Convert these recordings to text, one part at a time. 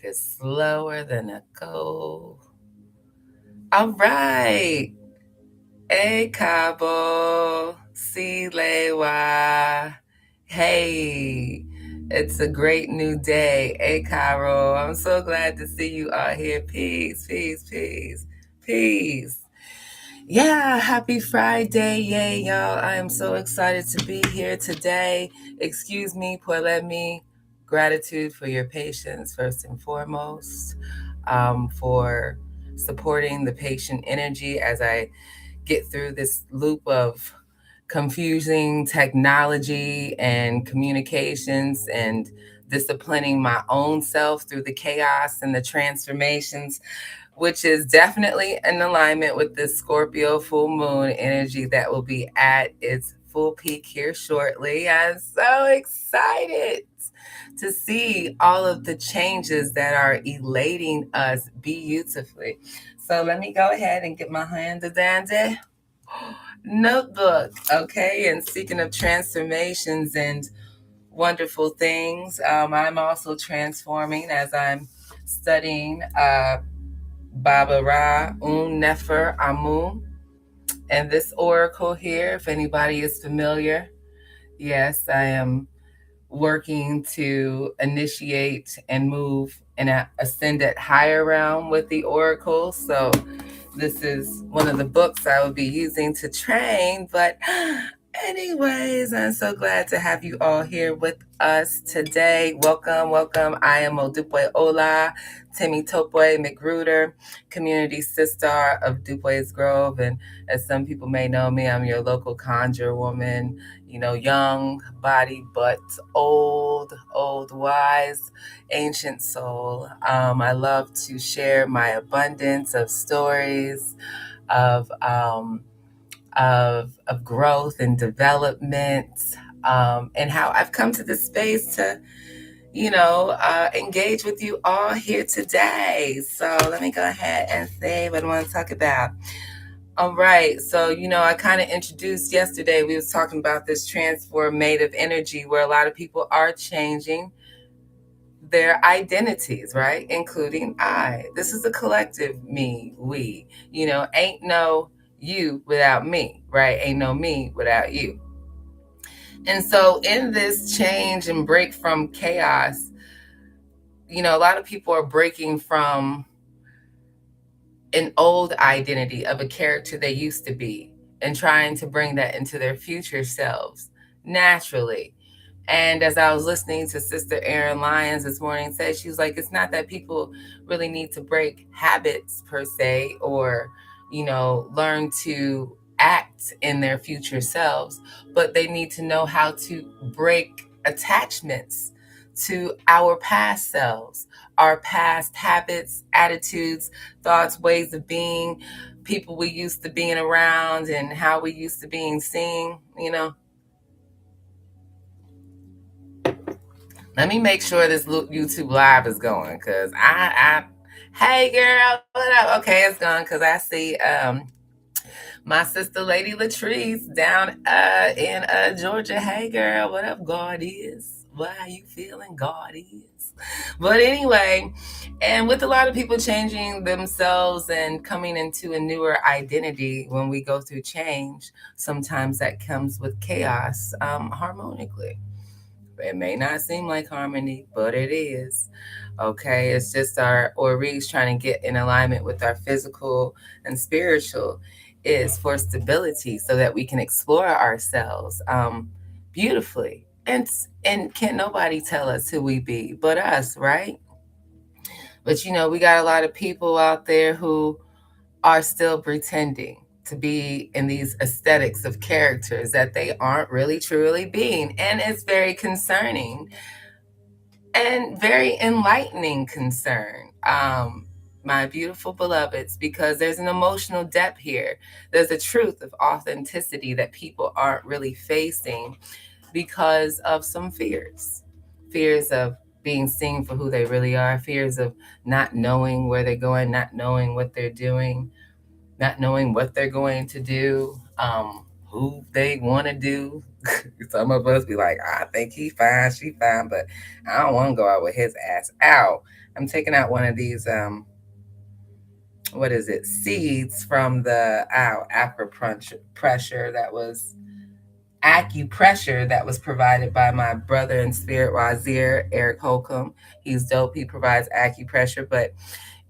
work is slower than a go. All right. Hey, Cabo. See Lewa. Hey, it's a great new day. Hey, Cairo. I'm so glad to see you out here. Peace, peace, peace, peace. Yeah, happy Friday. Yay, y'all. I am so excited to be here today. Excuse me, pour me. Gratitude for your patience, first and foremost, for supporting the patient energy as I get through this loop of confusing technology and communications and disciplining my own self through the chaos and the transformations, which is definitely in alignment with this Scorpio full moon energy that will be at its full peak here shortly. I'm so excited to see all of the changes that are elating us beautifully. So let me go ahead and get my hand dandy notebook, okay? And speaking of transformations and wonderful things, I'm also transforming as I'm studying Baba Ra Un Nefer Amun. And this oracle here, if anybody is familiar, yes, I am working to initiate and move in an ascended higher realm with the oracle. So this is one of the books I will be using to train. But anyways, I'm so glad to have you all here with us today. Welcome, welcome. I am Odupoy Ola, Timmy Topwe McGruder, community sister of Dupoy's Grove. And as some people may know me, I'm your local conjure woman, young body, but old, wise, ancient soul. I love to share my abundance of stories of growth and development, and how I've come to this space to engage with you all here today. So let me go ahead and say what I want to talk about. All right. So, I kind of introduced yesterday, we was talking about this transformative energy where a lot of people are changing their identities, right? Including I. This is a collective me, we. Ain't no you without me, right? Ain't no me without you. And so in this change and break from chaos, a lot of people are breaking from an old identity of a character they used to be and trying to bring that into their future selves naturally. And as I was listening to Sister Erin Lyons this morning say, she was like, it's not that people really need to break habits per se or, learn to act in their future selves, but they need to know how to break attachments to our past selves, our past habits, attitudes, thoughts, ways of being, people we used to being around, and how we used to being seen. Let me make sure this YouTube live is going, because hey girl, what up? Okay, it's gone, because I see my sister Lady Latrice down in Georgia. Hey girl, what up, God is? Why are you feeling God is? But anyway, and with a lot of people changing themselves and coming into a newer identity, when we go through change, sometimes that comes with chaos, harmonically. It may not seem like harmony, but it is. Okay, it's just our Ori's trying to get in alignment with our physical and spiritual is for stability so that we can explore ourselves beautifully. And can't nobody tell us who we be but us, right? But we got a lot of people out there who are still pretending to be in these aesthetics of characters that they aren't really truly being. And it's very concerning and very enlightening concern, my beautiful beloveds, because there's an emotional depth here. There's a truth of authenticity that people aren't really facing because of some fears of being seen for who they really are, fears of not knowing where they're going, not knowing what they're doing, not knowing what they're going to do, who they want to do. Some of us be like, I think he fine, she fine, but I don't want to go out with his ass out. I'm taking out one of these what is it, seeds from the acupressure that was acupressure that was provided by my brother in spirit, Wazir Eric Holcomb. He's dope. He provides acupressure. But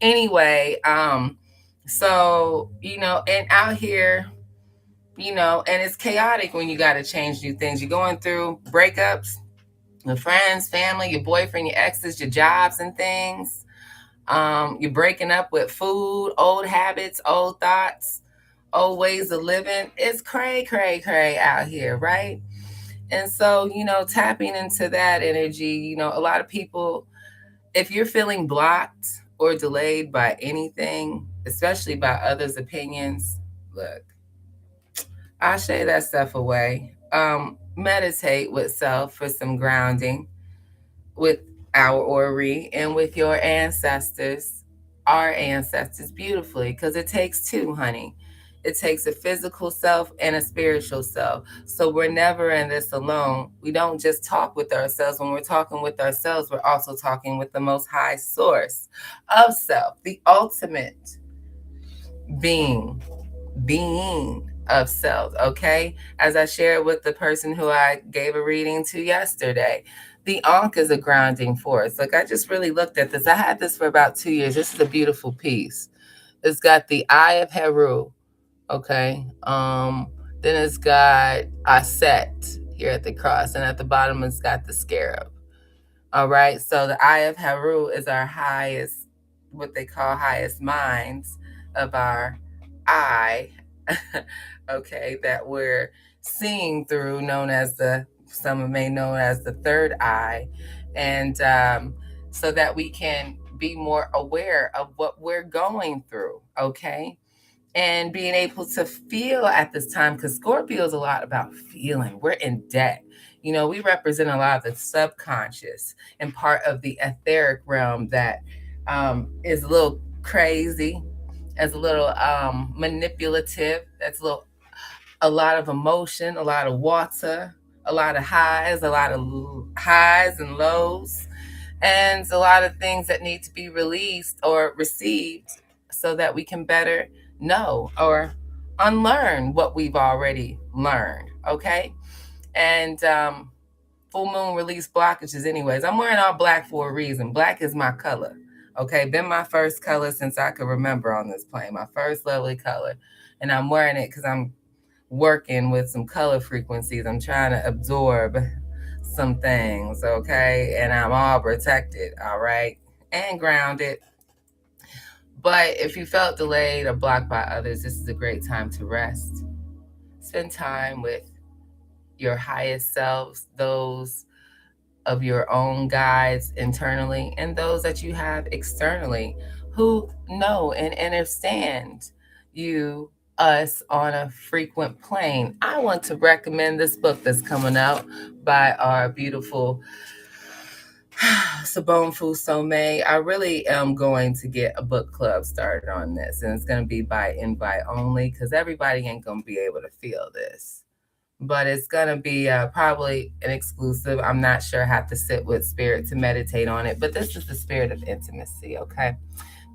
anyway, so and out here, and it's chaotic when you got to change new things. You're going through breakups with friends, family, your boyfriend, your exes, your jobs, and things. You're breaking up with food, old habits, old thoughts, old ways of living. It's cray, cray, cray out here, right? And so, tapping into that energy, a lot of people, if you're feeling blocked or delayed by anything, especially by others' opinions, look, I shade that stuff away. Meditate with self for some grounding with our Ori and with your ancestors, our ancestors, beautifully, because it takes two, honey. It takes a physical self and a spiritual self. So we're never in this alone. We don't just talk with ourselves. When we're talking with ourselves, we're also talking with the most high source of self, the ultimate being, being of self. Okay. As I shared with the person who I gave a reading to yesterday, the Ankh is a grounding force. Like, I just really looked at this. I had this for about 2 years. This is a beautiful piece. It's got the Eye of Heru. Okay. Then it's got Aset here at the cross, and at the bottom it's got the scarab. All right. So the Eye of Heru is our highest, what they call highest minds of our eye. Okay, that we're seeing through, known as some may know as the third eye, and so that we can be more aware of what we're going through. Okay, and being able to feel at this time, because Scorpio is a lot about feeling. We're in debt. We represent a lot of the subconscious and part of the etheric realm that is a little crazy, as a little manipulative. That's a lot of emotion, a lot of water, a lot of highs, a lot of highs and lows, and a lot of things that need to be released or received so that we can better know or unlearn what we've already learned. Okay. And full moon release blockages, anyways. I'm wearing all black for a reason. Black is my color. Okay. Been my first color since I could remember on this plane, my first lovely color. And I'm wearing it because I'm working with some color frequencies. I'm trying to absorb some things, okay? And I'm all protected, all right? And grounded. But if you felt delayed or blocked by others, this is a great time to rest. Spend time with your highest selves, those of your own guides internally, and those that you have externally who know and understand you, us on a frequent plane. I want to recommend this book that's coming out by our beautiful Sabone Some. I really am going to get a book club started on this, and it's going to be by invite only because everybody ain't going to be able to feel this. But it's going to be probably an exclusive. I'm not sure. I have to sit with spirit to meditate on it. But this is the spirit of intimacy, okay?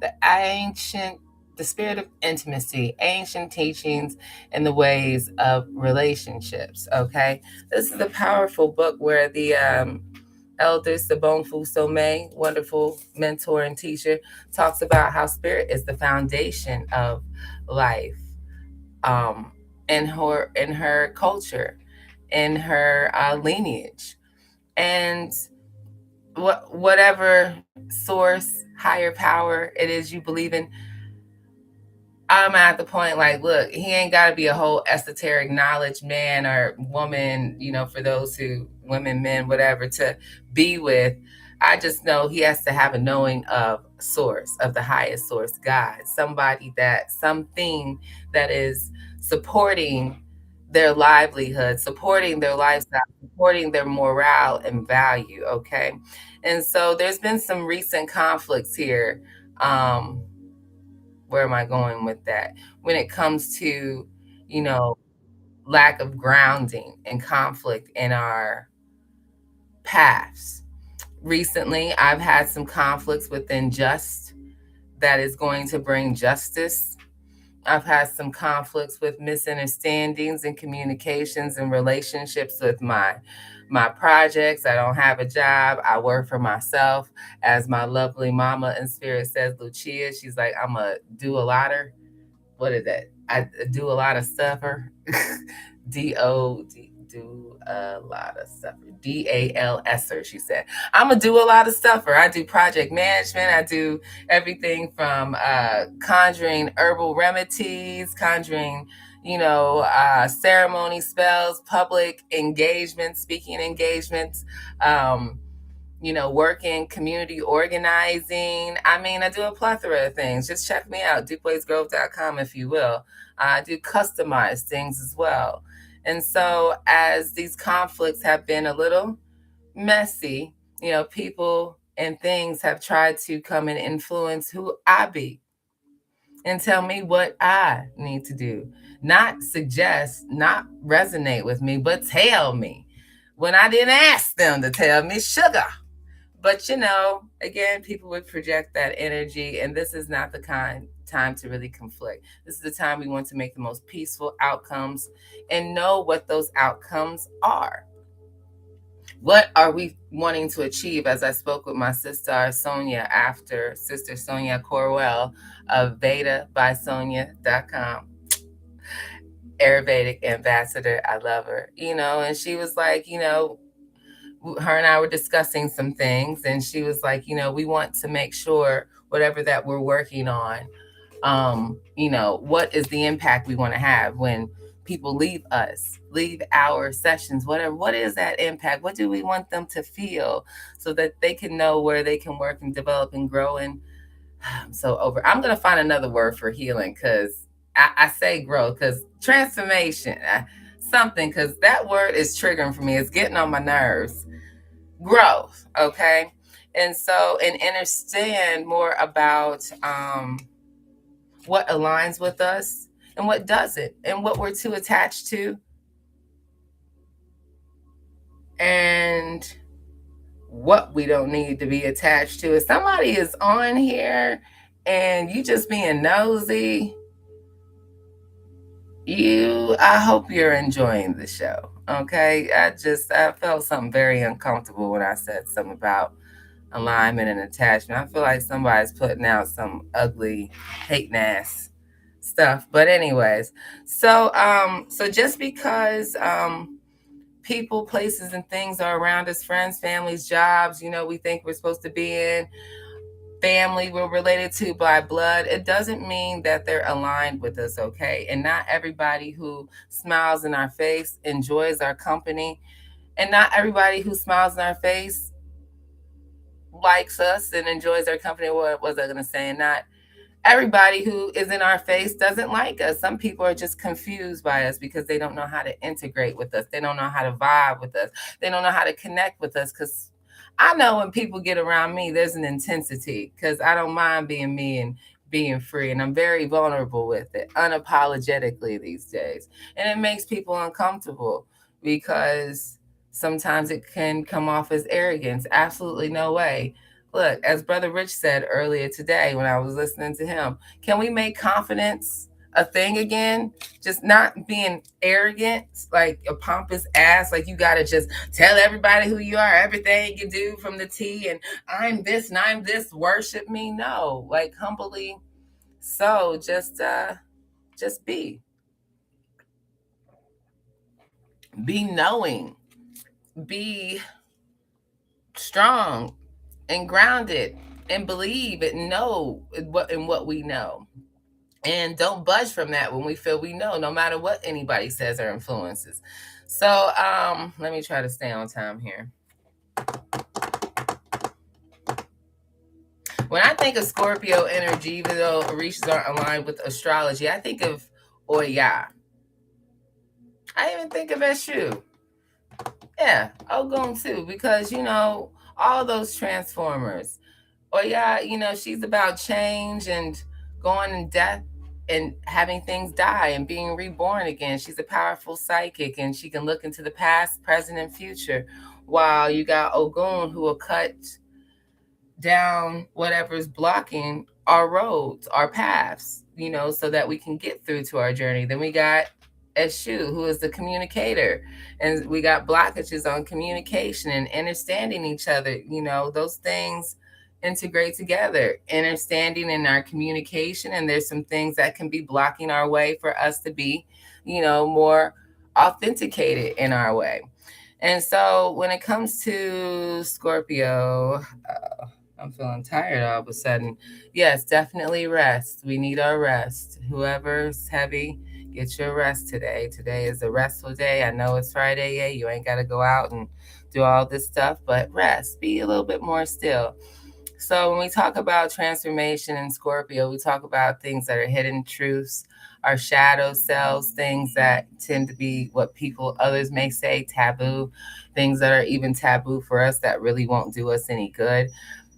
The ancient, the spirit of intimacy, ancient teachings and the ways of relationships, okay? This is a powerful book where the Elder Sabone Some, wonderful mentor and teacher, talks about how spirit is the foundation of life, um, in her culture, in her lineage, and whatever source, higher power it is you believe in. I'm at the point like, look, he ain't got to be a whole esoteric knowledge man or woman, for those who, women, men, whatever, to be with. I just know he has to have a knowing of source, of the highest source, God, something that is supporting their livelihood, supporting their lifestyle, supporting their morale and value. Okay. And so there's been some recent conflicts here. Where am I going with that? When it comes to, you know, lack of grounding and conflict in our paths, recently I've had some conflicts within just that is going to bring justice. I've had some conflicts with misunderstandings and communications and relationships with my projects. I don't have a job. I work for myself. As my lovely mama in spirit says, Lucia, she's like, I'm a do a lotter. What is that? I do a lot of stuffer. Do a lot of stuffer. DALSer, she said. I'm gonna do a lot of stuffer. I do project management. I do everything from conjuring herbal remedies, conjuring, ceremony spells, public engagements, speaking engagements, um, working, community organizing. I mean, I do a plethora of things. Just check me out, dupoisgrove.com, if you will. I do customized things as well. And so, as these conflicts have been a little messy, people and things have tried to come and influence who I be and tell me what I need to do. Not suggest, not resonate with me, but tell me when I didn't ask them to tell me, sugar. But again, people would project that energy, and this is not the kind time to really conflict. This is the time we want to make the most peaceful outcomes and know what those outcomes are. What are we wanting to achieve? As I spoke with my sister Sonia after, Sister Sonia Corwell of VedaBySonia.com, Ayurvedic ambassador. I love her, and she was like, her and I were discussing some things, and she was like, we want to make sure whatever that we're working on, what is the impact we want to have when people leave our sessions, whatever. What is that impact? What do we want them to feel so that they can know where they can work and develop and grow? And I'm going to find another word for healing, because I say growth, because transformation, something, because that word is triggering for me. It's getting on my nerves. Growth, okay? And so, and understand more about what aligns with us and what doesn't, and what we're too attached to, and what we don't need to be attached to. If somebody is on here and you just being nosy, I hope you're enjoying the show. Okay. I felt something very uncomfortable when I said something about alignment and attachment. I feel like somebody's putting out some ugly hating ass stuff. But anyways, so just because people, places, and things are around us, friends, families, jobs, we think we're supposed to be in, family we're related to by blood, it doesn't mean that they're aligned with us, okay? And not everybody who smiles in our face enjoys our company, and not everybody who smiles in our face likes us and enjoys our company. What was I going to say? And not everybody who is in our face doesn't like us. Some people are just confused by us because they don't know how to integrate with us. They don't know how to vibe with us. They don't know how to connect with us, because I know when people get around me, there's an intensity, because I don't mind being me and being free. And I'm very vulnerable with it, unapologetically these days. And it makes people uncomfortable because sometimes it can come off as arrogance. Absolutely no way. Look, as Brother Rich said earlier today when I was listening to him, can we make confidence a thing again? Just not being arrogant, like a pompous ass, like you got to just tell everybody who you are, everything you do from the T, and I'm this and I'm this, worship me. No, like humbly. So just be knowing, be strong and grounded, and believe and know what we know. And don't budge from that when we feel we know, no matter what anybody says or influences. So let me try to stay on time here. When I think of Scorpio energy, even though Orishas aren't aligned with astrology, I think of Oya. I even think of Eshu. Yeah, Ogun too, because all those transformers. Oya, she's about change and going in death and having things die and being reborn again. She's a powerful psychic, and she can look into the past, present, and future. while you got Ogun who will cut down whatever's blocking our roads, our paths, so that we can get through to our journey. Then we got Eshu, who is the communicator, and we got blockages on communication and understanding each other. Those things integrate together, understanding in our communication, and there's some things that can be blocking our way for us to be, more authenticated in our way. And so when it comes to Scorpio, I'm feeling tired all of a sudden. Yes, definitely rest. We need our rest. Whoever's heavy, get your rest today. Today is a restful day. I know it's Friday. Yeah, you ain't got to go out and do all this stuff, but rest. Be a little bit more still. So when we talk about transformation in Scorpio, we talk about things that are hidden truths, our shadow selves, things that tend to be what others may say taboo, things that are even taboo for us that really won't do us any good.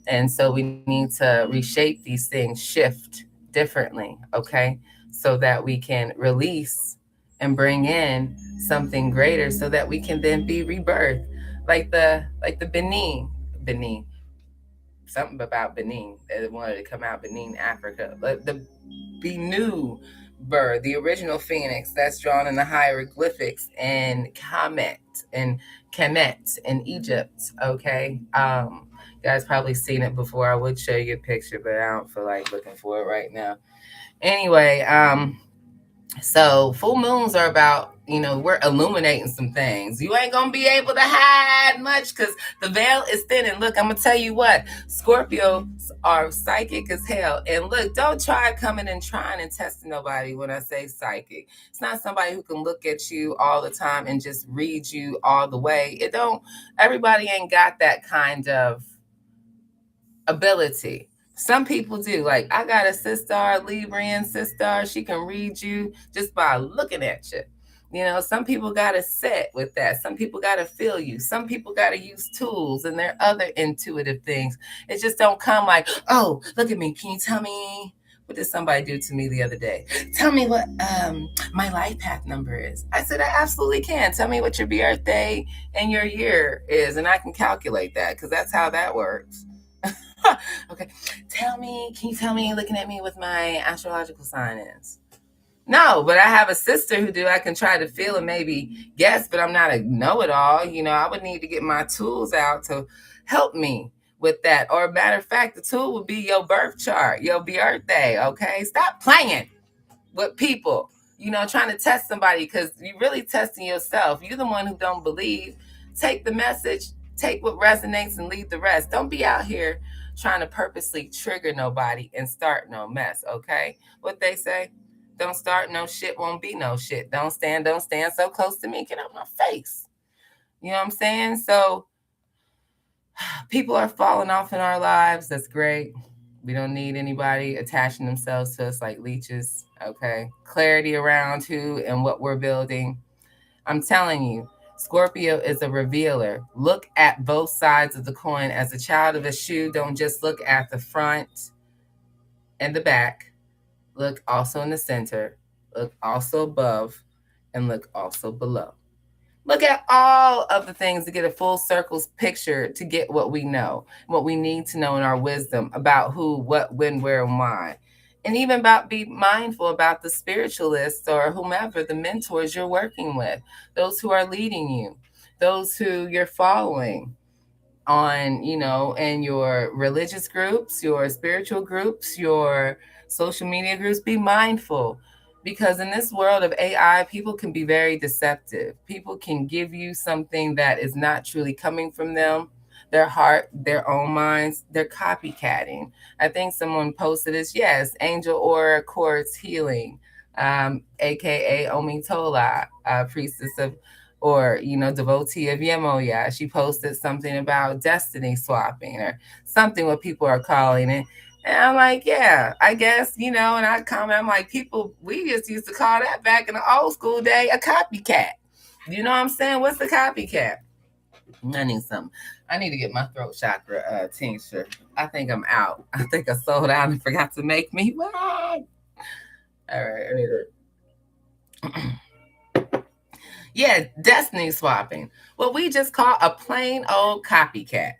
And so we need to reshape these things, shift differently, okay? So that we can release and bring in something greater so that we can then be rebirthed. Like the Benin, something about Benin. They wanted to come out Benin, Africa. But the Benu bird, the original phoenix that's drawn in the hieroglyphics and Kemet in Egypt. Okay. You guys probably seen it before. I would show you a picture, but I don't feel like looking for it right now. Anyway, so full moons are about, we're illuminating some things. You ain't gonna be able to hide much because the veil is thin. And look, I'm gonna tell you what, Scorpios are psychic as hell. And look, don't try coming and trying and testing nobody when I say psychic. It's not somebody who can look at you all the time and just read you all the way. Everybody ain't got that kind of ability. Some people do. Like I got a sister, Librian sister. She can read you just by looking at you. Some people got to sit with that. Some people got to feel you. Some people got to use tools and their other intuitive things. It just don't come like, oh, look at me. Can you tell me what did somebody do to me the other day? Tell me what my life path number is. I said, I absolutely can. Tell me what your birthday and your year is, and I can calculate that because that's how that works. Okay. Can you tell me, looking at me, what my astrological sign is? No, but I have a sister who do. I can try to feel and maybe guess, but I'm not a know-it-all. I would need to get my tools out to help me with that. Or matter of fact, the tool would be your birth chart, your birthday. Okay. Stop playing with people, trying to test somebody because you're really testing yourself. You're the one who don't believe. Take the message, take what resonates and leave the rest. Don't be out here trying to purposely trigger nobody and start no mess, okay? What they say, don't start no shit, won't be no shit. Don't stand so close to me. Get out my face. You know what I'm saying? So people are falling off in our lives. That's great. We don't need anybody attaching themselves to us like leeches. Okay. Clarity around who and what we're building. I'm telling you, Scorpio is a revealer. Look at both sides of the coin. As a child of a shoe, don't just look at the front and the back. Look also in the center. Look also above. And look also below. Look at all of the things to get a full circles picture to get what we know, what we need to know in our wisdom about who, what, when, where, and why. And even about be mindful about the spiritualists or whomever, the mentors you're working with, those who are leading you, those who you're following on, and your religious groups, your spiritual groups, your social media groups. Be mindful because in this world of AI, people can be very deceptive. People can give you something that is not truly coming from them, their heart, their own minds. They're copycatting. I think someone posted this. Yes, Angel Aura Quartz Healing, aka Omitola, priestess of or devotee of Yemoya. She posted something about destiny swapping or something what people are calling it. And I'm like, yeah, I guess, and I comment, I'm like, people, we just used to call that back in the old school day a copycat. You know what I'm saying? What's the copycat? I need something. I need to get my throat chakra tincture. I think I'm out. I think I sold out and forgot to make me one. All right, I need to. Yeah, destiny swapping. What we just call a plain old copycat.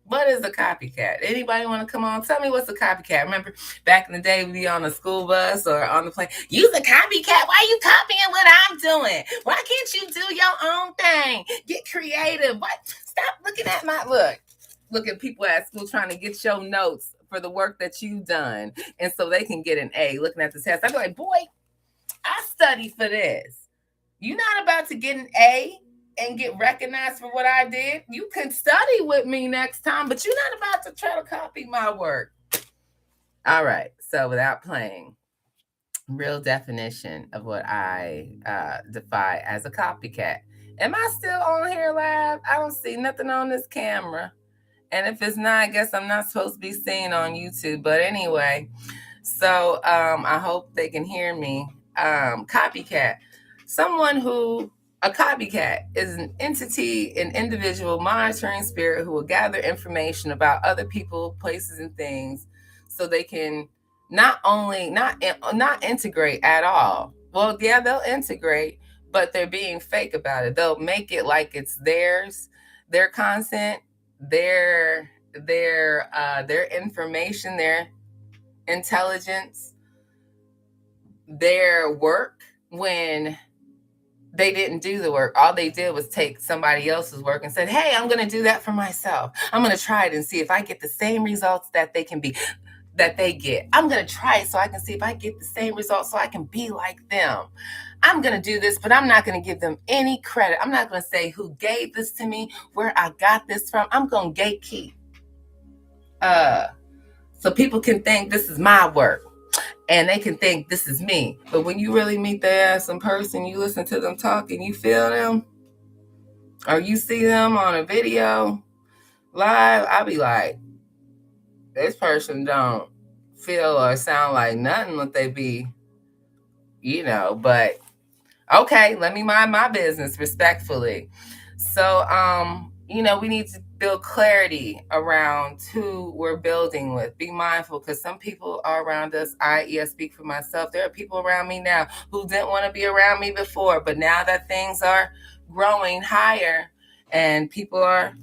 What is a copycat? Anybody want to come on? Tell me what's a copycat. Remember back in the day, we'd be on a school bus or on the plane. Use a copycat. Why are you copying what I'm doing? Why can't you do your own thing? Get creative. What? Stop looking at my look. Look at people at school trying to get your notes for the work that you've done. And so they can get an A looking at the test. I'd be like, boy, I studied for this. You're not about to get an A and get recognized for what I did. You can study with me next time, but you're not about to try to copy my work. All right. So without playing, real definition of what I defy as a copycat. Am I still on here live? I don't see nothing on this camera. And if it's not, I guess I'm not supposed to be seen on YouTube. But anyway, so I hope they can hear me. Copycat. Someone who, a copycat is an entity, an individual monitoring spirit who will gather information about other people, places, and things so they can not only not integrate at all. Well, yeah, they'll integrate, but they're being fake about it. They'll make it like it's theirs, their content, their information, their intelligence, their work, when they didn't do the work. All they did was take somebody else's work and said, hey, I'm going to do that for myself. I'm going to try it and see if I get the same results that they get. I'm going to try it so I can see if I get the same results so I can be like them. I'm going to do this, but I'm not going to give them any credit. I'm not going to say who gave this to me, where I got this from. I'm going to gatekeep. So people can think this is my work and they can think this is me. But when you really meet their ass in person, you listen to them talk and you feel them, or you see them on a video live, I'll be like, this person don't feel or sound like nothing what they be, but okay, let me mind my business respectfully. So, we need to build clarity around who we're building with. Be mindful, because some people are around us. I speak for myself. There are people around me now who didn't want to be around me before, but now that things are growing higher and people are,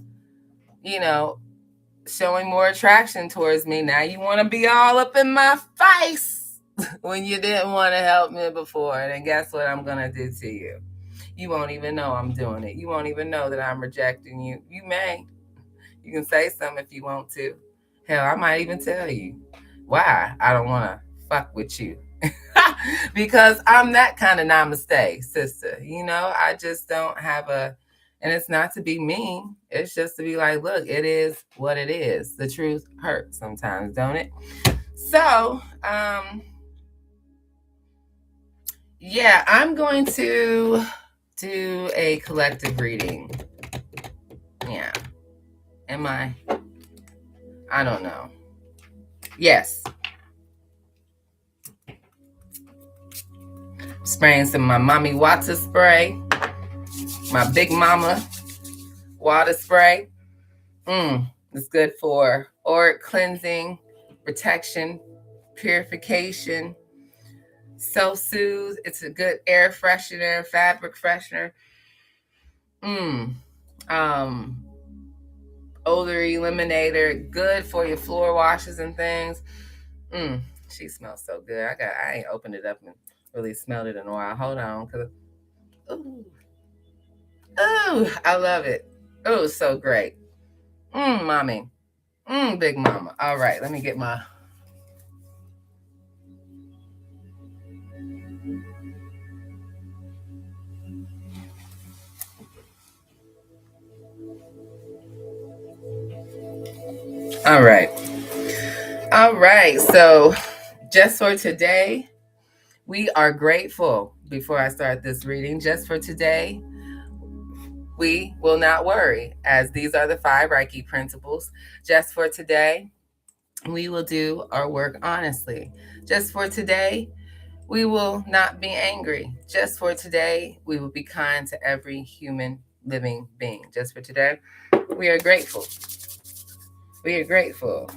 showing more attraction towards me, now you want to be all up in my face when you didn't want to help me before. And then guess what I'm going to do to you? You won't even know I'm doing it. You won't even know that I'm rejecting you. You may. You can say something if you want to. Hell, I might even tell you why I don't want to fuck with you. Because I'm that kind of namaste, sister. I just don't have and it's not to be mean. It's just to be like, look, it is what it is. The truth hurts sometimes, don't it? So, yeah, I'm going to do a collective reading. Yeah. Am I? I don't know. Yes. Spraying some of my mommy water spray. My big mama water spray. It's good for auric cleansing, protection, purification, self-soothe. It's a good air freshener, fabric freshener. Odor eliminator, good for your floor washes and things. She smells so good. I ain't opened it up and really smelled it in a while. Hold on, cause ooh, I love it. Oh, so great. Mommy. Big mama. All right, let me get my. All right. So, just for today, we are grateful. Before I start this reading, just for today, we will not worry, as these are the 5 Reiki principles. Just for today, we will do our work honestly. Just for today, we will not be angry. Just for today, we will be kind to every human living being. Just for today, we are grateful. We are grateful.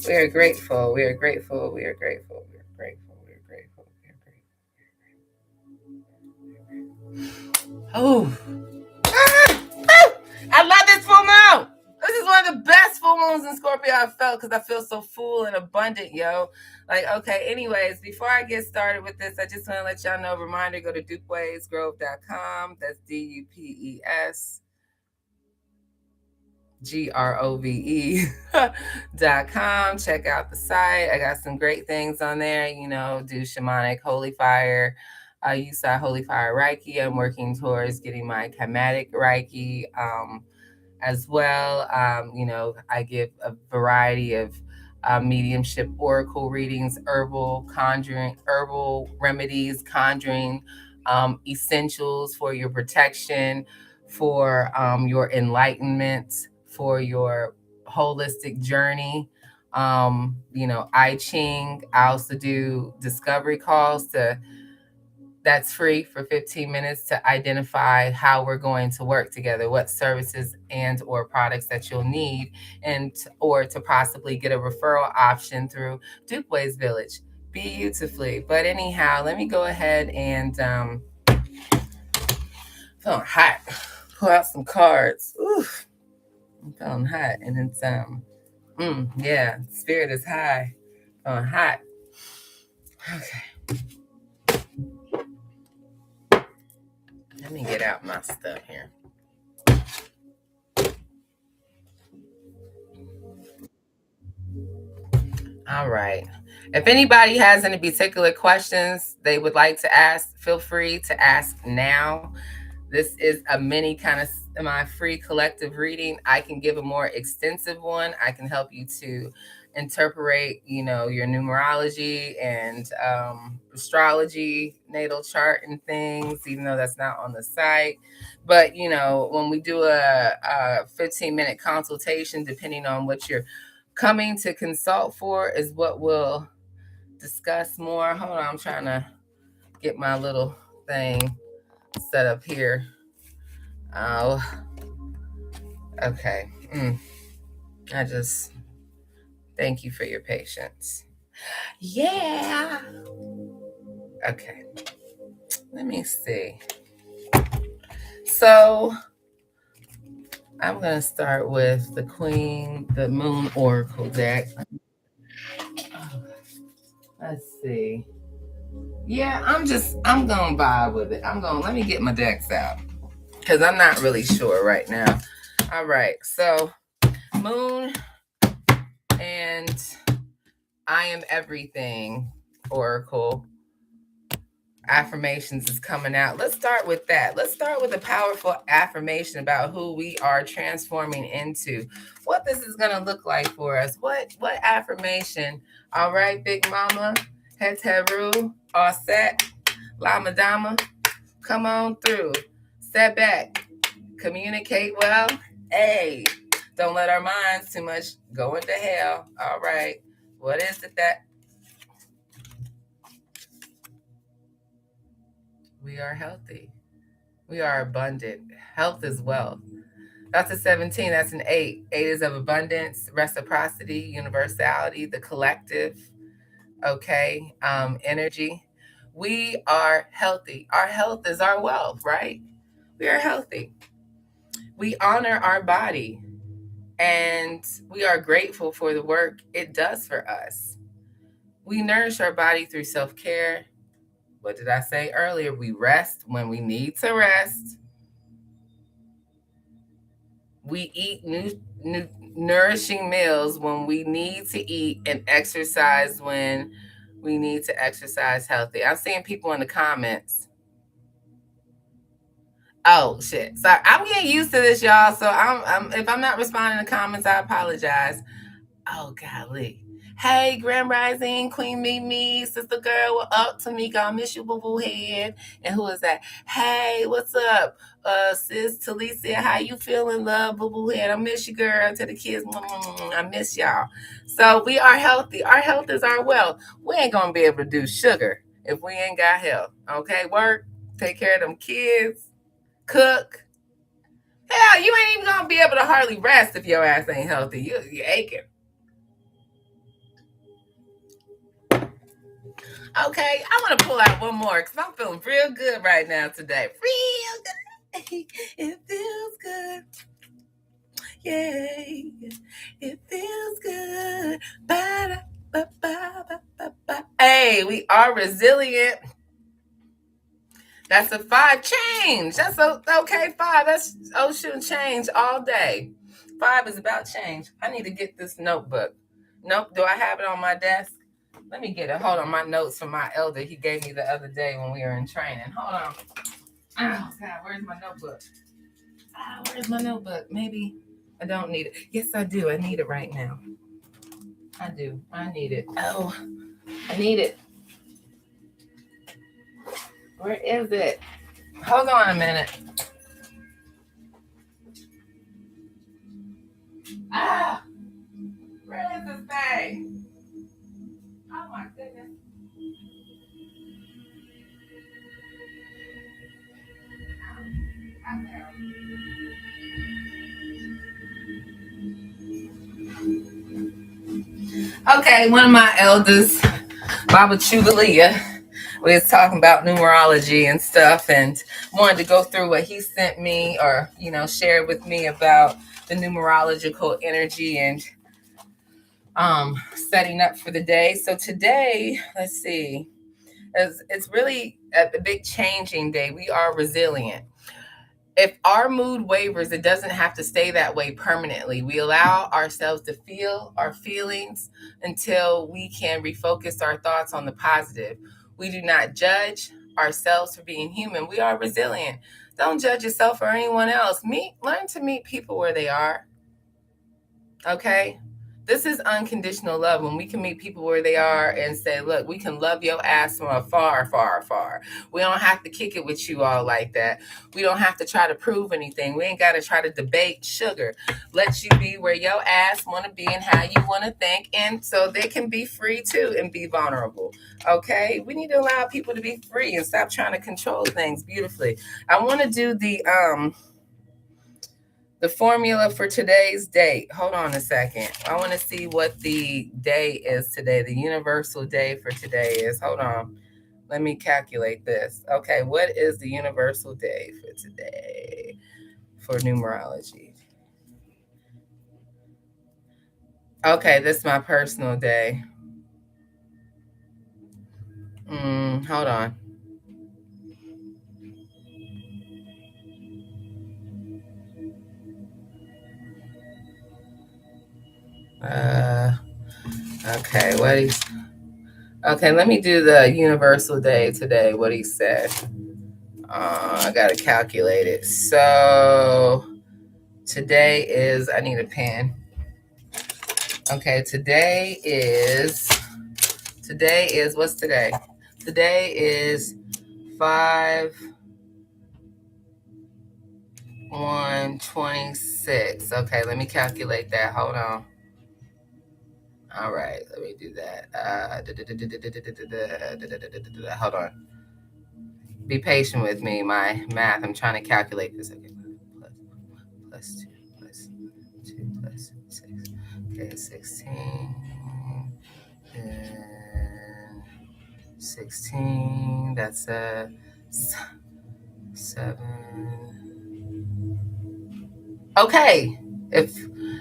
We are grateful. We are grateful. We are grateful. We are grateful. We are grateful. We are grateful. Oh, I love this full moon. This is one of the best full moons in Scorpio I've felt because I feel so full and abundant, yo. Like, okay, anyways, before I get started with this, I just want to let y'all know, reminder, go to dupesgrove.com. That's DUPESGROVE.com. Check out the site. I got some great things on there. You know, do shamanic holy fire. I use holy fire Reiki. I'm working towards getting my chematic Reiki as well. You know, I give a variety of mediumship oracle readings, herbal remedies, conjuring essentials for your protection, for your enlightenment, for your holistic journey. You know, I Ching. I also do discovery calls to that's free for 15 minutes to identify how we're going to work together, what services and or products that you'll need, and or to possibly get a referral option through Dukeways Village beautifully. But anyhow, let me go ahead and feeling hot, pull out some cards. Oof, I'm feeling hot, and it's yeah, spirit is high, feeling hot. Okay, let me get out my stuff here. All right. If anybody has any particular questions they would like to ask, feel free to ask now. This is a mini kind of semi-free collective reading. I can give a more extensive one. I can help you to interpret, you know, your numerology and astrology, natal chart and things, even though that's not on the site. But, you know, when we do a 15-minute consultation, depending on what you're coming to consult for, is what we'll discuss more. Hold on, I'm trying to get my little thing set up here. Oh, okay. I just thank you for your patience. Yeah. Okay. Let me see. So I'm going to start with the Moon Oracle deck. Let's see. Yeah, I'm going to vibe with it. Let me get my decks out because I'm not really sure right now. All right. So, Moon and I Am Everything Oracle affirmations is coming out. Let's start with that. Let's start with a powerful affirmation about who we are transforming into. What this is going to look like for us. What affirmation? All right, Big Mama, HERFULL, Auset-Ra, Madama, come on through. Step back. Communicate well. Hey, don't let our minds too much go into hell. All right. What is it that we are healthy? We are abundant. Health is wealth. That's a 17. That's an 8. 8 is of abundance, reciprocity, universality, the collective. Okay. Energy. We are healthy. Our health is our wealth, right? We are healthy. We honor our body and we are grateful for the work it does for us. We nourish our body through self care. What did I say earlier? We rest when we need to rest. We eat nourishing meals when we need to eat and exercise when we need to exercise healthy. I'm seeing people in the comments. Oh shit! So I'm getting used to this, y'all. So I'm if I'm not responding to comments, I apologize. Oh golly. Hey, Grand Rising, Queen Mimi, Sister Girl, what up, Tamika? I miss you, boo boo head. And who is that? Hey, what's up? Sis Talicia, how you feeling, love, boo boo head? I miss you, girl. To the kids, I miss y'all. So we are healthy. Our health is our wealth. We ain't gonna be able to do sugar if we ain't got health. Okay, work, take care of them kids, cook. Hell, you ain't even gonna be able to hardly rest if your ass ain't healthy. You're aching. Okay, I want to pull out one more because I'm feeling real good right now today. Real good. It feels good. Yay. It feels good. Ba-da-ba-ba-ba-ba-ba. Hey, we are resilient. That's a 5 change. That's okay. 5. That's ocean change all day. 5 is about change. I need to get this notebook. Nope. Do I have it on my desk? Let me get it. Hold on. My notes from my elder he gave me the other day when we were in training. Hold on. Oh, God. Where's my notebook? Where's my notebook? Maybe I don't need it. Yes, I do. I need it right now. I do. I need it. Oh, I need it. Where is it? Hold on a minute. Where is this thing? Oh my goodness. Okay, one of my elders, Baba Chugalia, was talking about numerology and stuff, and wanted to go through what he sent me, or shared with me about the numerological energy and setting up for the day. So today, let's see, it's really a big changing day. We are resilient. If our mood wavers, it doesn't have to stay that way permanently. We allow ourselves to feel our feelings until we can refocus our thoughts on the positive. We do not judge ourselves for being human. We are resilient. Don't judge yourself or anyone else. Learn to meet people where they are. Okay? This is unconditional love, when we can meet people where they are and say, look, we can love your ass from afar, far, far. We don't have to kick it with you all like that. We don't have to try to prove anything. We ain't got to try to debate sugar. Let you be where your ass want to be and how you want to think. And so they can be free too and be vulnerable. Okay? We need to allow people to be free and stop trying to control things beautifully. I want to do the formula for today's date. Hold on a second. I want to see what the day is today. The universal day for today is. Hold on. Let me calculate this. Okay, what is the universal day for today for numerology? Okay, this is my personal day. Hold on. Okay, okay, let me do the universal day today, what he said. I gotta calculate it. So today is, I need a pen. Okay, today is, what's today? Today is 5/1/26. Okay, let me calculate that. Hold on. All right, let me do that. Hold on. Be patient with me. My math, I'm trying to calculate this. Okay, plus 2 plus 2 plus 6. Okay, 16. And 16. That's 7. Okay,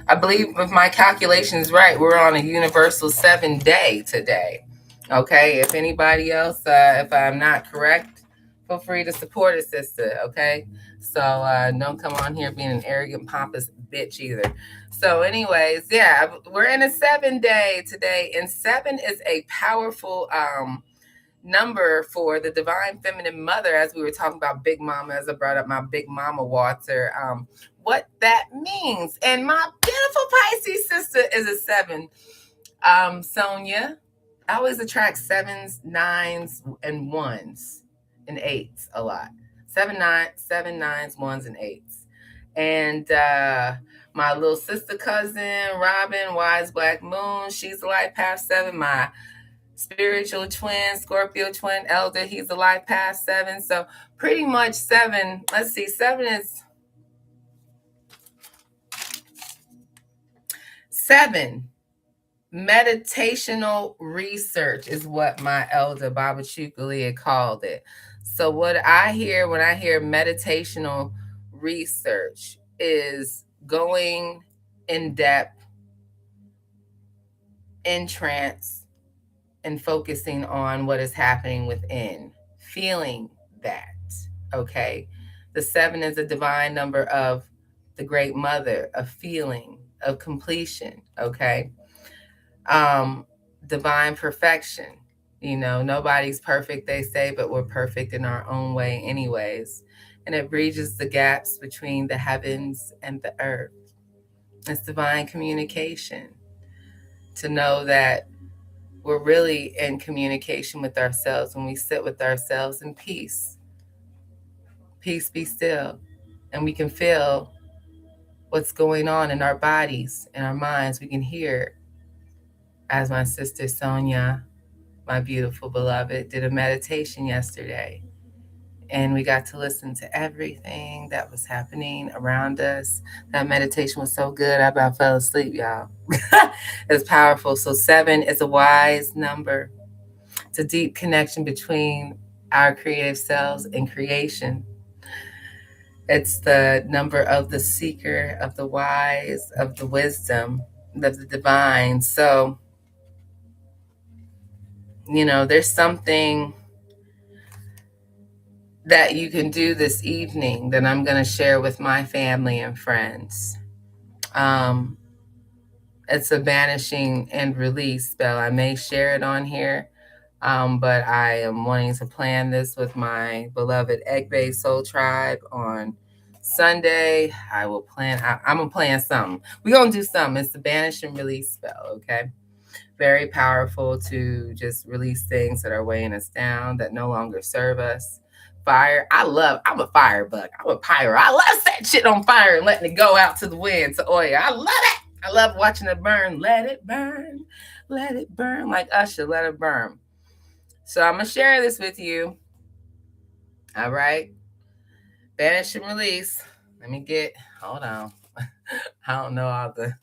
I believe if my calculation is right, we're on a universal 7 day today. Okay, if anybody else, if I'm not correct, feel free to support a sister. Okay, so don't come on here being an arrogant, pompous bitch either. So, anyways, yeah, we're in a 7 day today, and 7 is a powerful number for the divine feminine mother, as we were talking about Big Mama, as I brought up my Big Mama Walter, what that means. And my beautiful Pisces sister is a 7. Sonia, I always attract 7s, 9s, and 1s and 8s a lot. 7, 9s, 1s, and 8s. And my little sister cousin, Robin, Wise Black Moon, she's a life path 7. My spiritual twin, Scorpio twin elder, he's a life path 7. So pretty much 7. Let's see, 7 is 7. Meditational research is what my elder Baba Chukalia called it. So what I hear when I hear meditational research is going in depth, in trance, and focusing on what is happening within, feeling that. Okay. The seven is a divine number of the great mother, of feeling, of completion. Okay. Um, Divine perfection. You know, nobody's perfect, they say, but we're perfect in our own way, anyways. And it bridges the gaps between the heavens and the earth. It's divine communication to know that we're really in communication with ourselves when we sit with ourselves in peace. Peace be still. And we can feel what's going on in our bodies, in our minds. We can hear, as my sister Sonia, my beautiful beloved, did a meditation yesterday. And we got to listen to everything that was happening around us. That meditation was so good, I about fell asleep, y'all. It's powerful. So, seven is a wise number. It's a deep connection between our creative selves and creation. It's the number of the seeker, of the wise, of the wisdom, of the divine. So, there's something that you can do this evening that I'm going to share with my family and friends. Um, it's a banishing and release spell. I may share it on here, but I am wanting to plan this with my beloved Egg-Based Soul Tribe on Sunday. I'm going to plan something. We're going to do something. It's a banish and release spell, okay? Very powerful to just release things that are weighing us down, that no longer serve us. Fire. I'm a fire bug. I'm a pyro. I love setting shit on fire and letting it go out to the wind, to oil. I love it. I love watching it burn. Let it burn. Let it burn. Like Usher, let it burn. So I'm going to share this with you. All right. Banish and release. Hold on. I don't know all the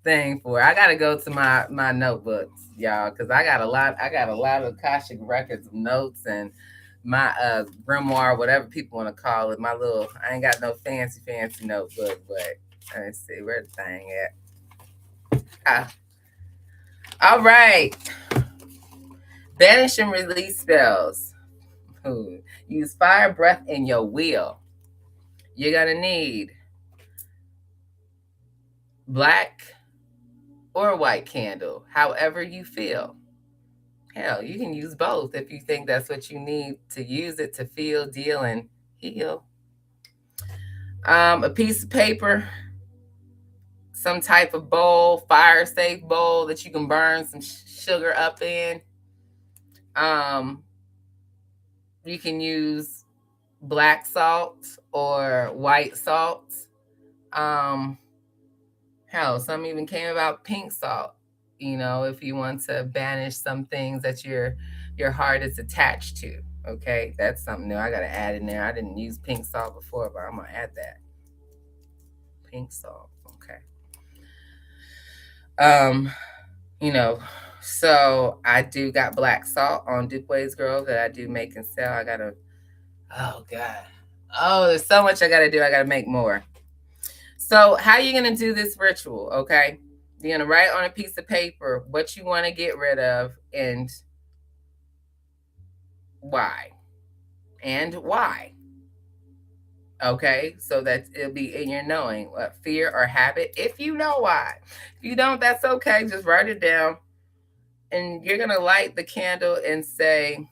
thing for it. I gotta go to my notebooks, y'all, because I got a lot of Akashic records of notes and my grimoire, whatever people want to call it. I ain't got no fancy notebook, but let's see where the thing at. All right. Banish and release spells. Use fire breath in your wheel. You're gonna need black or a white candle, however you feel. Hell, you can use both if you think that's what you need to use it to feel, deal, and heal. A piece of paper, some type of bowl, fire safe bowl that you can burn some sugar up in. You can use black salt or white salt. Hell, some even came about pink salt. If you want to banish some things that your heart is attached to. Okay, that's something new. I gotta add in there. I didn't use pink salt before, but I'm gonna add that. Pink salt. Okay. So I do got black salt on Dupuis Grove that I do make and sell. Oh God. Oh, there's so much I gotta do. I gotta make more. So how are you gonna do this ritual? Okay. You're gonna write on a piece of paper what you want to get rid of and why. And why. Okay, so that it'll be in your knowing what fear or habit, if you know why. If you don't, that's okay. Just write it down. And you're gonna light the candle and say,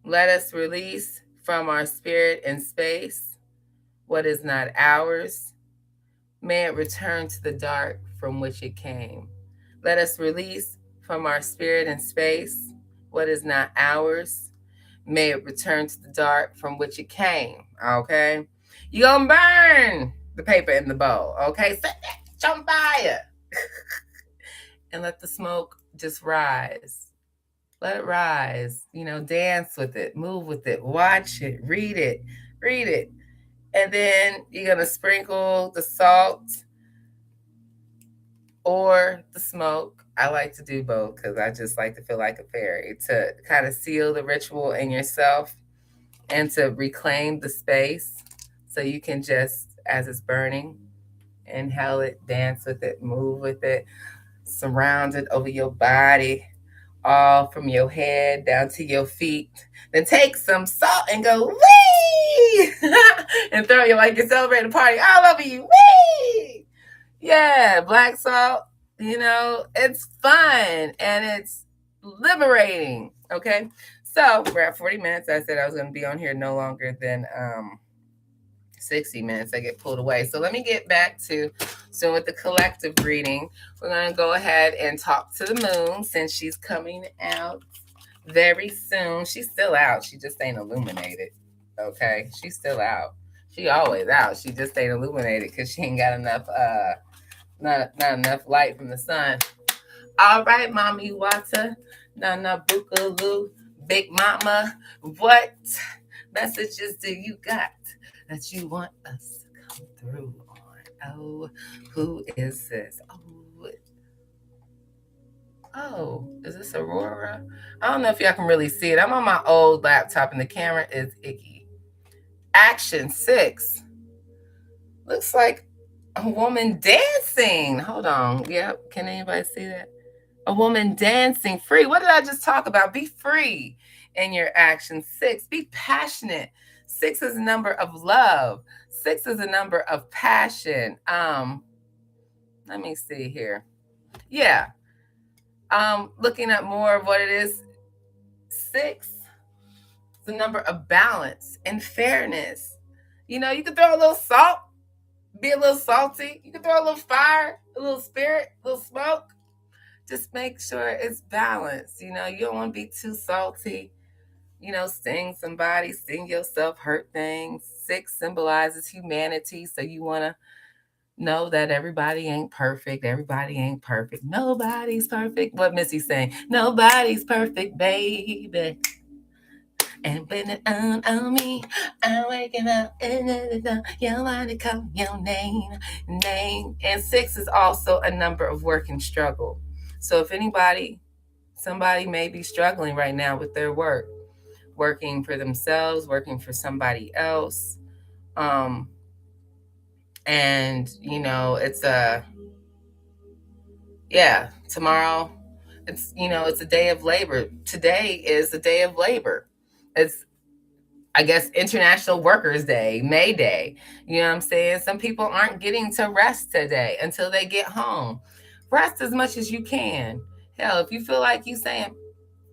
let us release from our spirit and space what is not ours. May it return to the dark from which it came. Let us release from our spirit and space what is not ours. May it return to the dark from which it came. Okay? You're going to burn the paper in the bowl. Okay? Set that on fire. And let the smoke just rise. Let it rise. Dance with it. Move with it. Watch it. Read it. Read it. And then you're going to sprinkle the salt or the smoke. I like to do both because I just like to feel like a fairy to kind of seal the ritual in yourself. and to reclaim the space. So you can just, as it's burning, inhale it, dance with it, move with it, surround it over your body, all from your head down to your feet. Then take some salt and go, wee! And throw you like you're celebrating a party all over you. Wee! Yeah, black salt, it's fun and it's liberating. Okay. So we're at 40 minutes. I said I was going to be on here no longer than 60 minutes. I get pulled away. So let me get back to, so with the collective reading, we're going to go ahead and talk to the moon since she's coming out very soon. She's still out. She just ain't illuminated. Okay. She's still out. She always out. She just ain't illuminated because she ain't got enough, not enough light from the sun. All right, Mommy Wata, Nana Boogaloo, Big Mama, what messages do you got that you want us to come through on? Oh, who is this? Oh, is this Aurora? I don't know if y'all can really see it. I'm on my old laptop and the camera is icky. Action 6. Looks like a woman dancing. Hold on. Yep. Can anybody see that? A woman dancing free. What did I just talk about? Be free in your action. 6. Be passionate. 6 is a number of love. 6 is a number of passion. Let me see here. Yeah. Looking at more of what it is. 6 is the number of balance and fairness. You can throw a little salt, be a little salty. You can throw a little fire, a little spirit, a little smoke. Just make sure it's balanced. You don't want to be too salty. Sting somebody, sting yourself, hurt things. 6 symbolizes humanity. So you want to know that everybody ain't perfect. Everybody ain't perfect. Nobody's perfect. What Missy's saying? Nobody's perfect, baby. And when it on me, I'm waking up and you want to call your name. And 6 is also a number of work and struggle. So if somebody may be struggling right now with their work, working for themselves, working for somebody else. And it's tomorrow, it's a day of labor. Today is a day of labor. It's, I guess, International Workers' Day, May Day. You know what I'm saying? Some people aren't getting to rest today until they get home. Rest as much as you can. Hell, if you feel like you saying,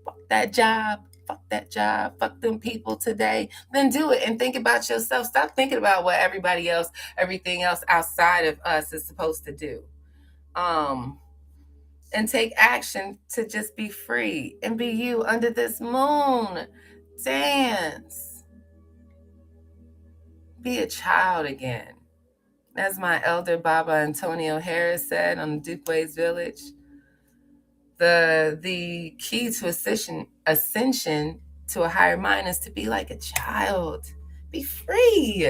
fuck that job, fuck them people today, then do it and think about yourself. Stop thinking about what everything else outside of us is supposed to do. And take action to just be free and be you under this moon. Dance. Be a child again. As my elder Baba Antonio Harris said on Dukeways Village, the key to ascension to a higher mind is to be like a child. Be free.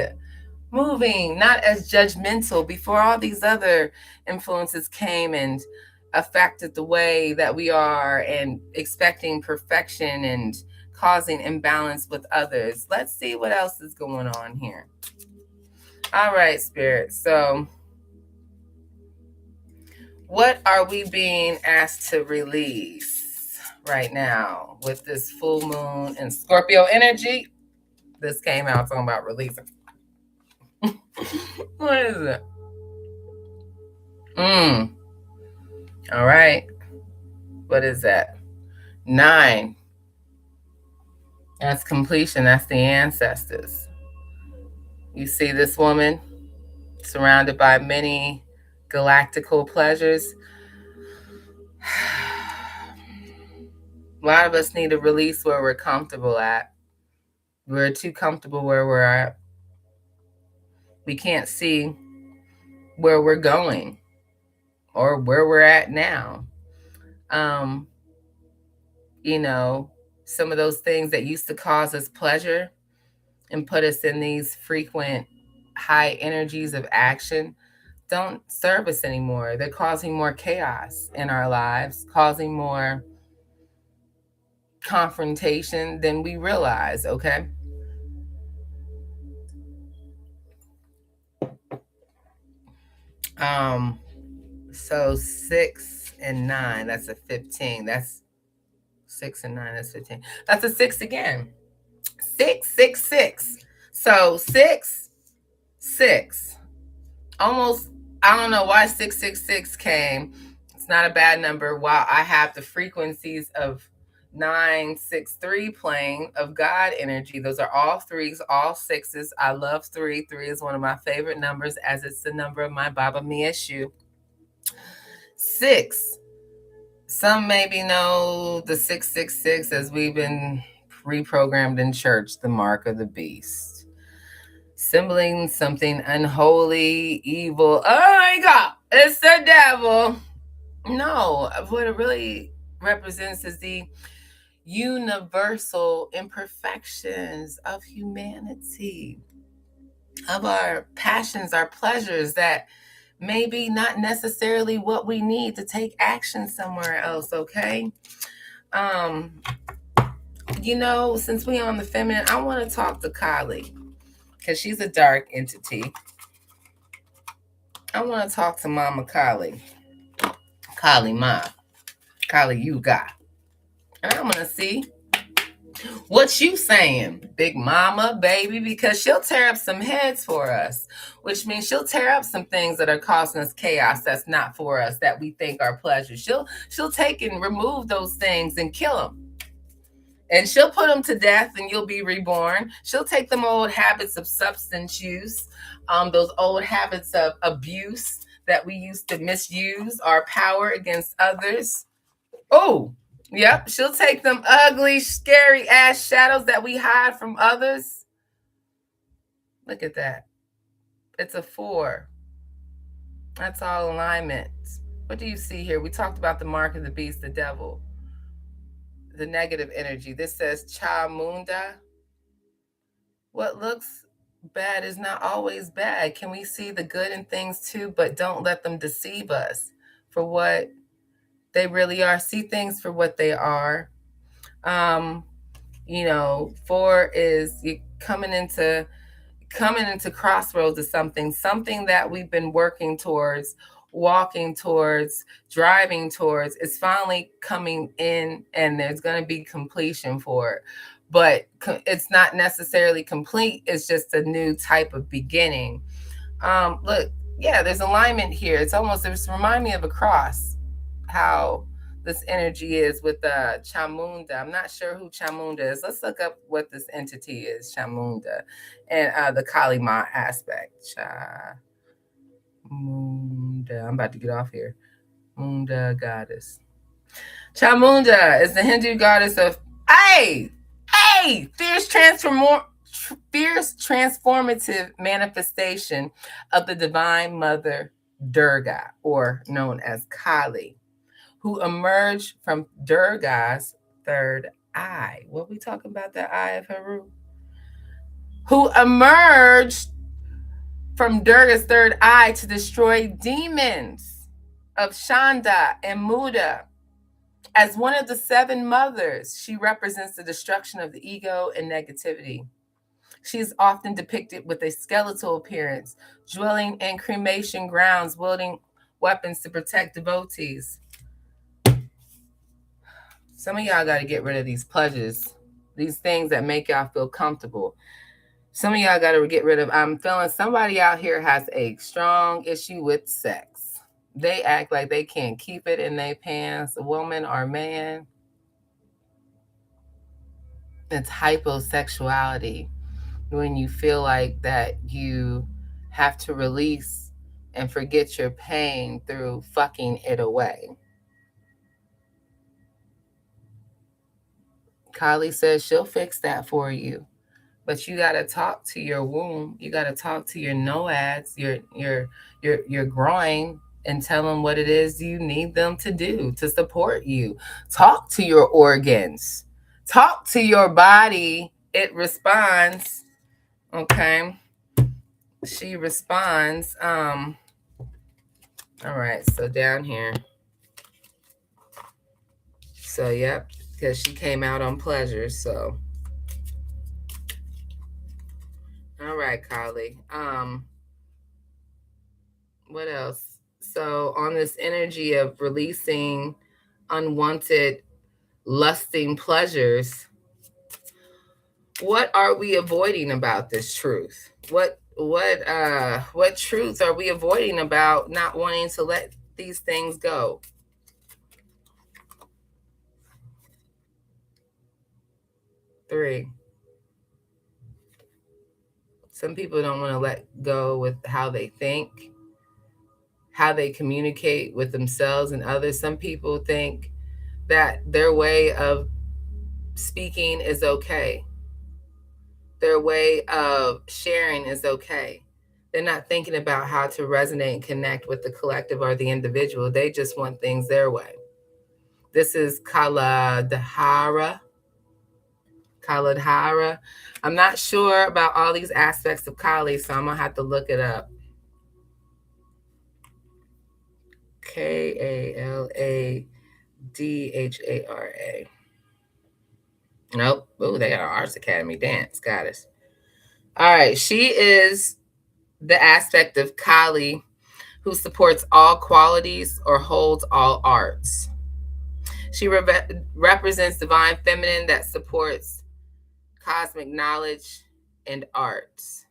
Moving, not as judgmental. Before all these other influences came and affected the way that we are and expecting perfection and causing imbalance with others. Let's see what else is going on here. All right, Spirit. So what are we being asked to release right now with this full moon and Scorpio energy? This came out talking about releasing. What is it? All right. What is that? 9. That's completion. That's the ancestors. You see this woman surrounded by many galactical pleasures. A lot of us need to release where we're comfortable at. We're too comfortable where we're at. We can't see where we're going or where we're at now. Some of those things that used to cause us pleasure and put us in these frequent high energies of action don't serve us anymore. They're causing more chaos in our lives, causing more confrontation than we realize, okay? So 6 and 9, that's a 15. That's 6 and 9, that's 15. That's a 6 again. 6, 6, 6. So 6, 6. Almost, I don't know why 666 came. It's not a bad number. While I have the frequencies of 963 playing of God energy, those are all threes, all sixes. I love three. Three is one of my favorite numbers, as it's the number of my Baba Mia shoe. 6. Some maybe know the 666 as we've been reprogrammed in church, the mark of the beast, symboling something unholy, evil. Oh my God, it's the devil. No, what it really represents is the universal imperfections of humanity, of our passions, our pleasures that maybe not necessarily what we need to take action somewhere else, okay? Um, since we on the feminine, I want to talk to Kali because she's a dark entity. I want to talk to Mama Kali. Kali Ma. Kali Yuga. And I'm gonna see what you saying, big mama, baby, because she'll tear up some heads for us, which means she'll tear up some things that are causing us chaos that's not for us, that we think are pleasure. She'll take and remove those things and kill them. And she'll put them to death and you'll be reborn. She'll take them old habits of substance use, those old habits of abuse that we used to misuse our power against others. Oh, yep. She'll take them ugly, scary ass shadows that we hide from others. Look at that. It's a 4. That's all alignment. What do you see here? We talked about the mark of the beast, the devil, the negative energy. This says Chamunda. What looks bad is not always bad. Can we see the good in things too, but don't let them deceive us for what they really are? See things for what they are. 4 is you coming into crossroads of something that we've been working towards, walking towards, driving towards. It's finally coming in, and there's going to be completion for it. But it's not necessarily complete. It's just a new type of beginning. Look, yeah, there's alignment here. It's remind me of a cross, how this energy is with Chamunda. I'm not sure who Chamunda is. Let's look up what this entity is, Chamunda, and the Kali Ma aspect. Chamunda. I'm about to get off here. Munda goddess. Chamunda is the Hindu goddess of fierce transformative manifestation of the divine mother Durga, or known as Kali, who emerged from Durga's third eye. What we talking about, the eye of Heru? Who emerged from Durga's third eye to destroy demons of Shanda and Muda. As one of the 7 mothers, she represents the destruction of the ego and negativity. She is often depicted with a skeletal appearance, dwelling in cremation grounds, wielding weapons to protect devotees. Some of y'all got to get rid of these pleasures, these things that make y'all feel comfortable. Some of y'all got to get rid of, I'm feeling somebody out here has a strong issue with sex. They act like they can't keep it in their pants, a woman or man. It's hyposexuality, when you feel like that you have to release and forget your pain through fucking it away. Kali says she'll fix that for you. But you got to talk to your womb. You got to talk to your noads, your groin, and tell them what it is you need them to do to support you. Talk to your organs. Talk to your body. It responds. Okay. She responds. All right. So down here. So, yep. Because she came out on pleasure. So. All right, Kali. What else? So, on this energy of releasing unwanted, lusting pleasures, what are we avoiding about this truth? What truths are we avoiding about not wanting to let these things go? Three. Some people don't want to let go with how they think, how they communicate with themselves and others. Some people think that their way of speaking is okay, their way of sharing is okay. They're not thinking about how to resonate and connect with the collective or the individual. They just want things their way. This is Kaladhara. Kaladhara. I'm not sure about all these aspects of Kali, so I'm going to have to look it up. Kaladhara. Nope. Oh, they got an Arts Academy dance goddess. All right. She is the aspect of Kali who supports all qualities or holds all arts. She represents divine feminine that supports cosmic knowledge and arts.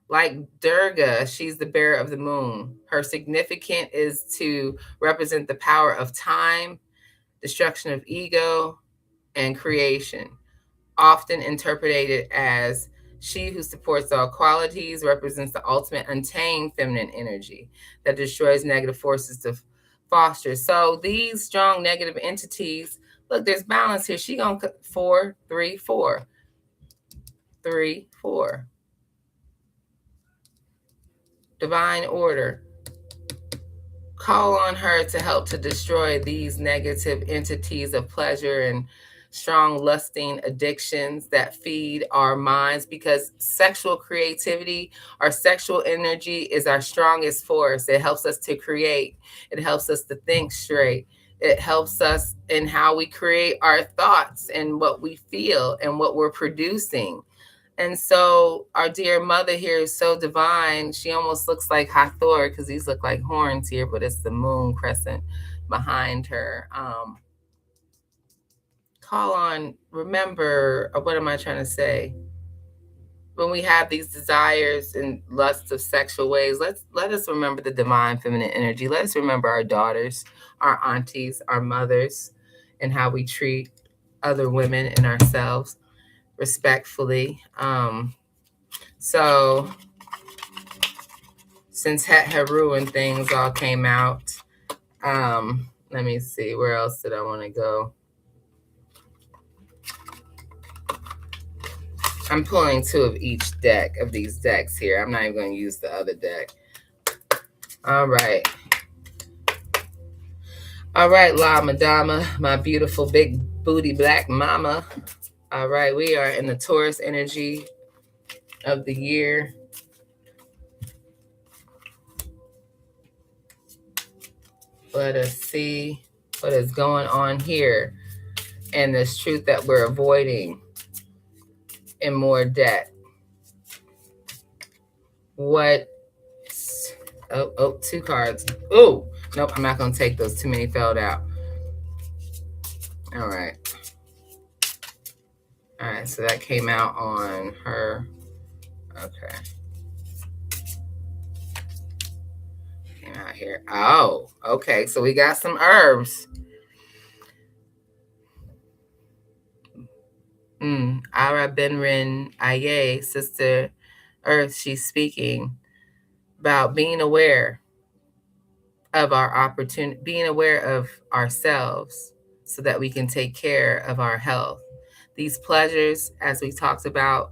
Like Durga, she's the bearer of the moon. Her significance is to represent the power of time, destruction of ego, and creation, often interpreted as she who supports all qualities, represents the ultimate untamed feminine energy that destroys negative forces to foster. So these strong negative entities, look, there's balance here. She gonna 4, 3, 4, 3, 4. Divine order. Call on her to help to destroy these negative entities of pleasure and strong lusting addictions that feed our minds, because sexual creativity, our sexual energy is our strongest force. It helps us to create, it helps us to think straight, it helps us in how we create our thoughts and what we feel and what we're producing. And so our dear mother here is so divine. She almost looks like Hathor because these look like horns here, but it's the moon crescent behind her. Call on, remember, what am I trying to say? When we have these desires and lusts of sexual ways, let us remember the divine feminine energy. Let us remember our daughters, our aunties, our mothers, and how we treat other women and ourselves respectfully. So since HERFULL and things all came out, let me see, where else did I want to go? I'm pulling 2 of each deck of these decks here. I'm not even going to use the other deck. All right. All right, La Madama, my beautiful big booty black mama. All right, we are in the Taurus energy of the year. Let us see what is going on here and this truth that we're avoiding in more depth. What? Oh, 2 cards. Oh, nope, I'm not going to take those. Too many fell out. All right. All right, so that came out on her. Okay. Came out here. Oh, okay. So we got some herbs. Ara Benrin Aye, Sister Earth, she's speaking about being aware of our opportunity, being aware of ourselves so that we can take care of our health. These pleasures, as we talked about,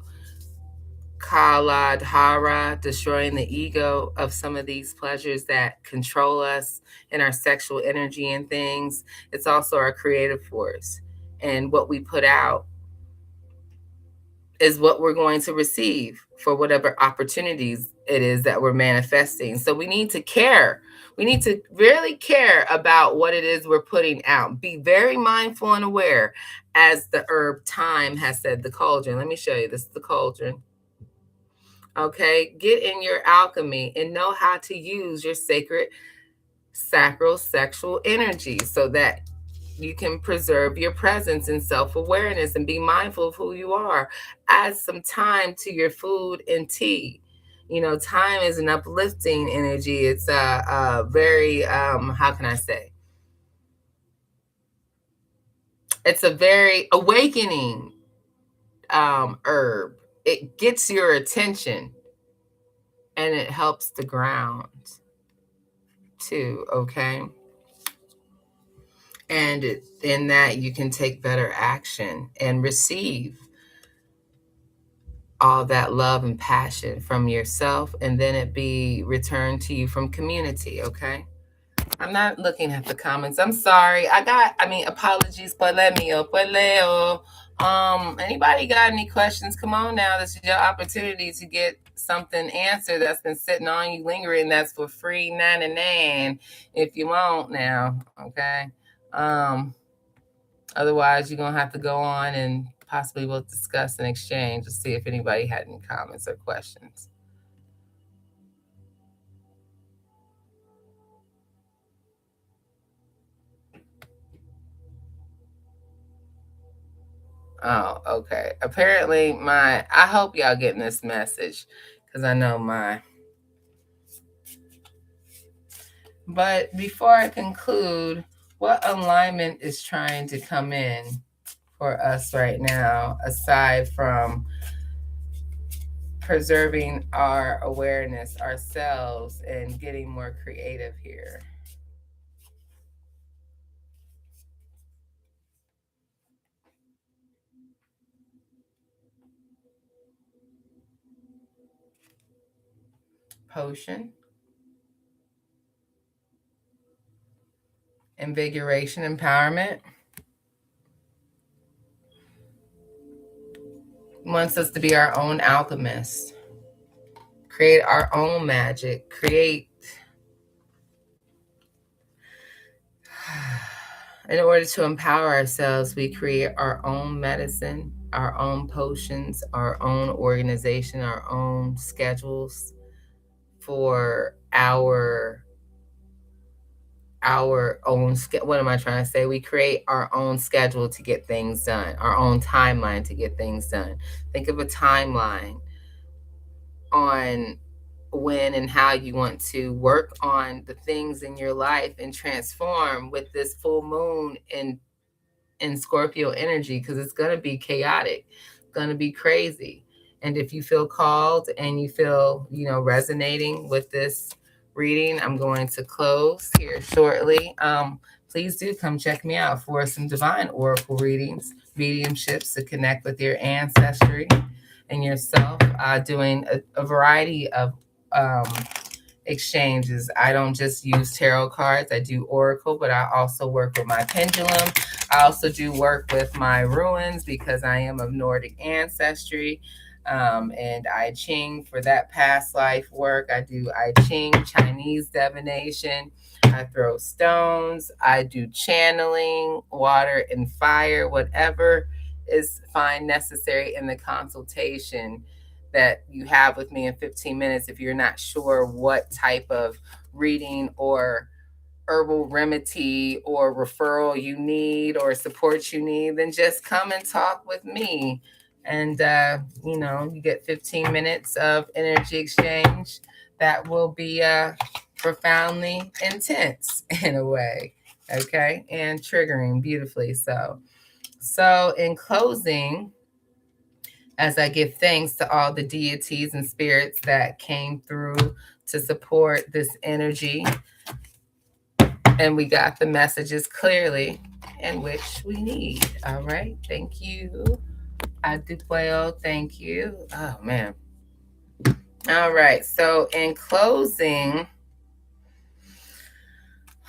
Kaladhara, destroying the ego of some of these pleasures that control us in our sexual energy and things. It's also our creative force. And what we put out is what we're going to receive for whatever opportunities it is that we're manifesting. So we need to care. We need to really care about what it is we're putting out. Be very mindful and aware, as the herb Time has said, the cauldron. Let me show you. This is the cauldron. Okay, get in your alchemy and know how to use your sacred sacral sexual energy so that you can preserve your presence and self-awareness and be mindful of who you are. Add some time to your food and tea. You know, time is an uplifting energy. It's a very, how can I say? It's a very awakening herb. It gets your attention and it helps the ground too, okay? And in that, you can take better action and receive all that love and passion from yourself, and then it be returned to you from community, okay? I'm not looking at the comments. I'm sorry. Apologies, poleo. Anybody got any questions? Come on now. This is your opportunity to get something answered that's been sitting on you, lingering. That's for free 99 if you want now, okay? Otherwise, you're going to have to go on and possibly we'll discuss and exchange to see if anybody had any comments or questions. Oh, okay. Apparently, I hope y'all getting this message because I know But before I conclude, what alignment is trying to come in for us right now, aside from preserving our awareness ourselves and getting more creative here? Potion, invigoration, empowerment. Wants us to be our own alchemist, create our own magic, create. In order to empower ourselves, we create our own medicine, our own potions, our own organization, our own schedules for our own what am I trying to say? We create our own schedule to get things done, our own timeline to get things done. Think of a timeline on when and how you want to work on the things in your life and transform with this full moon in Scorpio energy, because it's going to be chaotic, going to be crazy. And if you feel called and you feel, resonating with this reading, I'm going to close here shortly. Please do come check me out for some divine oracle readings, mediumships to connect with your ancestry and yourself, doing a variety of exchanges. I don't just use tarot cards. I do oracle, but I also work with my pendulum. I also do work with my ruins because I am of Nordic ancestry. And I Ching for that past life work. I do I Ching, Chinese divination. I throw stones. I do channeling, water and fire, whatever is fine necessary in the consultation that you have with me in 15 minutes. If you're not sure what type of reading or herbal remedy or referral you need or support you need, then just come and talk with me. And, you get 15 minutes of energy exchange that will be profoundly intense in a way, okay, and triggering beautifully. So in closing, as I give thanks to all the deities and spirits that came through to support this energy. And we got the messages clearly in which we need. All right. Thank you. Adupueo, thank you. Oh, man. All right. So in closing,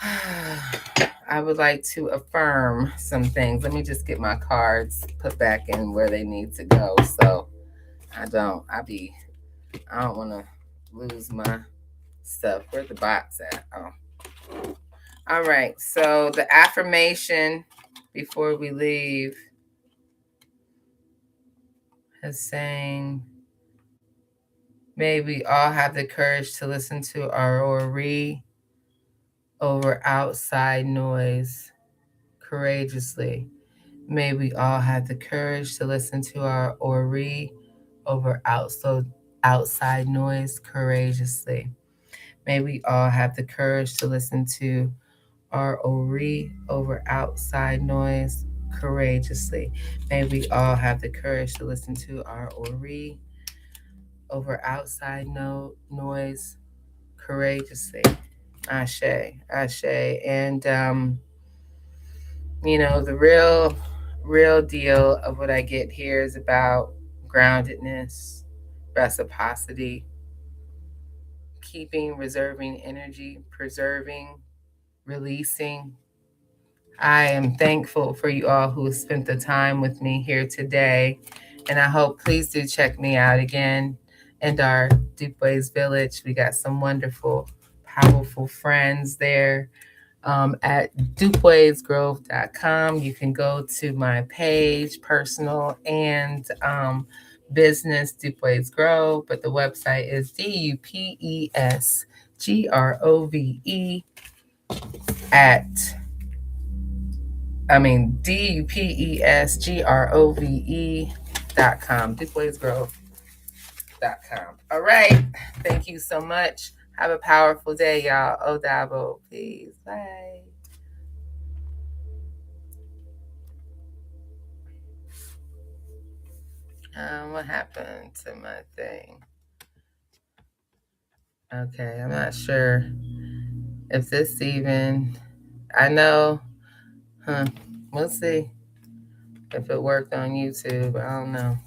I would like to affirm some things. Let me just get my cards put back in where they need to go. So I don't want to lose my stuff. Where the box at? Oh. All right. So the affirmation before we leave is saying, may we all have the courage to listen to our Ori over outside noise courageously. May we all have the courage to listen to our Ori over outside noise courageously. May we all have the courage to listen to our Ori over outside noise courageously. May we all have the courage to listen to our Ori over outside noise courageously. Ashe, Ashe. And, the real deal of what I get here is about groundedness, reciprocity, keeping, reserving energy, preserving, releasing. I am thankful for you all who spent the time with me here today. And I hope, please do check me out again and our Dupe's Village. We got some wonderful, powerful friends there at dupuesgrove.com. You can go to my page, personal and business, Dupues Grove, but the website is DUPESGROVE at DUPESGROVE.com, dupuesgrove.com. All right. Thank you so much. Have a powerful day, y'all. Odabo, please. Bye. What happened to my thing? Okay, I'm not sure if this even, I know, we'll see if it worked on YouTube. I don't know.